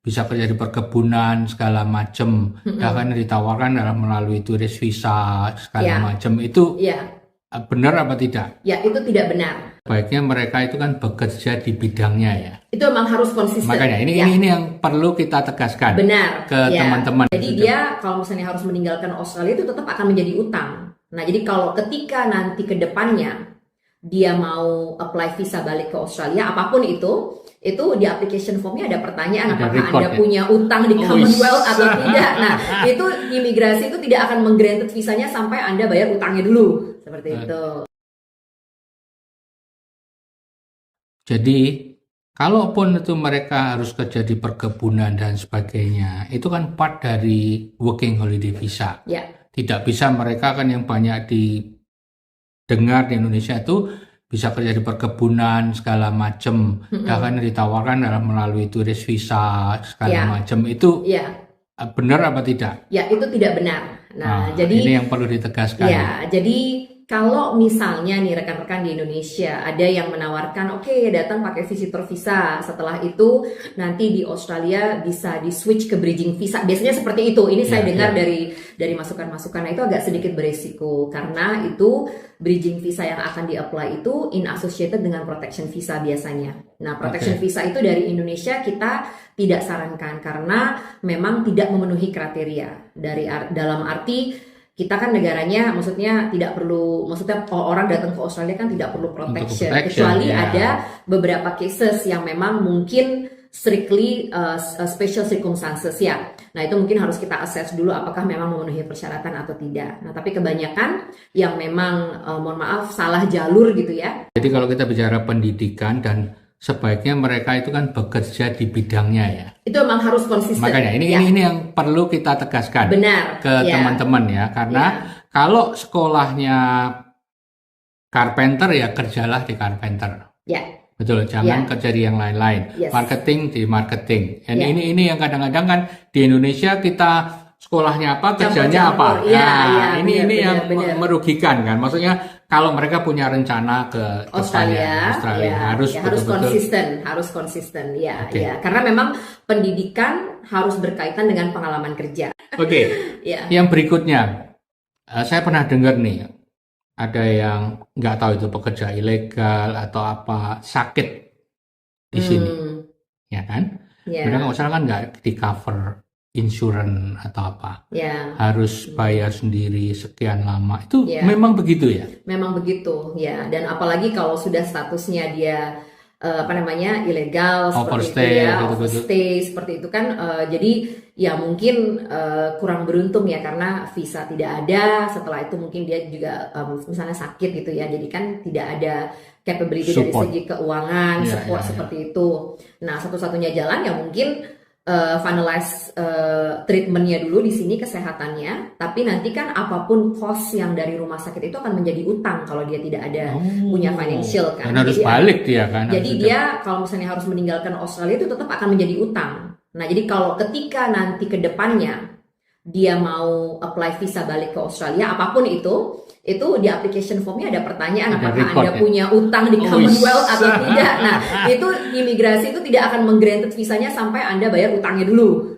bisa kerja di perkebunan segala macam, bahkan ditawarkan dalam melalui turis visa segala macam. Itu benar apa tidak? Ya, itu tidak benar. Baiknya mereka itu kan bekerja di bidangnya ya. Itu memang harus konsisten. Makanya ini yang perlu kita tegaskan. Benar. Ke teman-teman. Jadi dia kalau misalnya harus meninggalkan Australia itu tetap akan menjadi utang. Nah, jadi kalau ketika nanti ke depannya dia mau apply visa balik ke Australia, apapun itu di application formnya ada pertanyaan apakah Anda punya utang di Commonwealth atau tidak. Nah, itu imigrasi itu tidak akan menggranted visanya sampai Anda bayar utangnya dulu. Seperti itu. Jadi, kalaupun itu mereka harus kerja di perkebunan dan sebagainya, itu kan part dari working holiday visa. Tidak bisa mereka kan yang banyak didengar di Indonesia itu bisa kerja di perkebunan segala macam, bahkan ditawarkan dalam melalui turis visa segala macam. Itu benar apa tidak? Ya, itu tidak benar. Nah, jadi ini yang perlu ditegaskan. Ya, jadi kalau misalnya nih rekan-rekan di Indonesia ada yang menawarkan oke, datang pakai visitor visa, setelah itu nanti di Australia bisa di switch ke bridging visa. Biasanya seperti itu. Ini saya dengar dari masukan-masukan. Nah, itu agak sedikit beresiko karena itu bridging visa yang akan di-apply itu in associated dengan protection visa biasanya. Nah, protection visa itu dari Indonesia kita tidak sarankan karena memang tidak memenuhi kriteria dalam arti kita kan negaranya maksudnya tidak perlu, maksudnya orang datang ke Australia kan tidak perlu protection kecuali ada beberapa cases yang memang mungkin strictly special circumstances ya. Nah, itu mungkin harus kita assess dulu apakah memang memenuhi persyaratan atau tidak. Nah, tapi kebanyakan yang memang mohon maaf salah jalur gitu ya. Jadi kalau kita bicara pendidikan dan sebaiknya mereka itu kan bekerja di bidangnya ya. Itu memang harus konsisten. Makanya ini yang perlu kita tegaskan. Benar. Ke teman-teman ya, karena kalau sekolahnya carpenter ya kerjalah di carpenter. Betul, jangan kerja di yang lain-lain. Marketing di marketing. Dan ini yang kadang-kadang kan di Indonesia kita sekolahnya apa, kerjanya apa. Ini yang merugikan kan. Maksudnya kalau mereka punya rencana ke Australia harus konsisten. Karena memang pendidikan harus berkaitan dengan pengalaman kerja. Yang berikutnya, saya pernah dengar nih, ada yang nggak tahu itu pekerja ilegal atau apa, sakit di sini, ya kan? Mereka nggak usah kan nggak di cover insurans atau apa, harus bayar sendiri sekian lama. Itu memang begitu ya? Memang begitu ya, dan apalagi kalau sudah statusnya dia ilegal seperti itu overstay seperti itu kan, jadi ya mungkin kurang beruntung ya karena visa tidak ada. Setelah itu mungkin dia juga misalnya sakit gitu ya, jadi kan tidak ada capability dari segi keuangan support seperti itu. Nah, satu-satunya jalan ya mungkin finalize treatmentnya dulu di sini kesehatannya, tapi nanti kan apapun cost yang dari rumah sakit itu akan menjadi utang kalau dia tidak ada punya financial kan. Dan harus balik dia kan. Jadi dia kalau misalnya harus meninggalkan Australia itu tetap akan menjadi utang. Nah, jadi kalau ketika nanti ke depannya dia mau apply visa balik ke Australia, apapun itu di application formnya ada pertanyaan apakah Anda punya utang di Commonwealth atau tidak. Nah, itu imigrasi itu tidak akan menggranted visanya sampai Anda bayar utangnya dulu.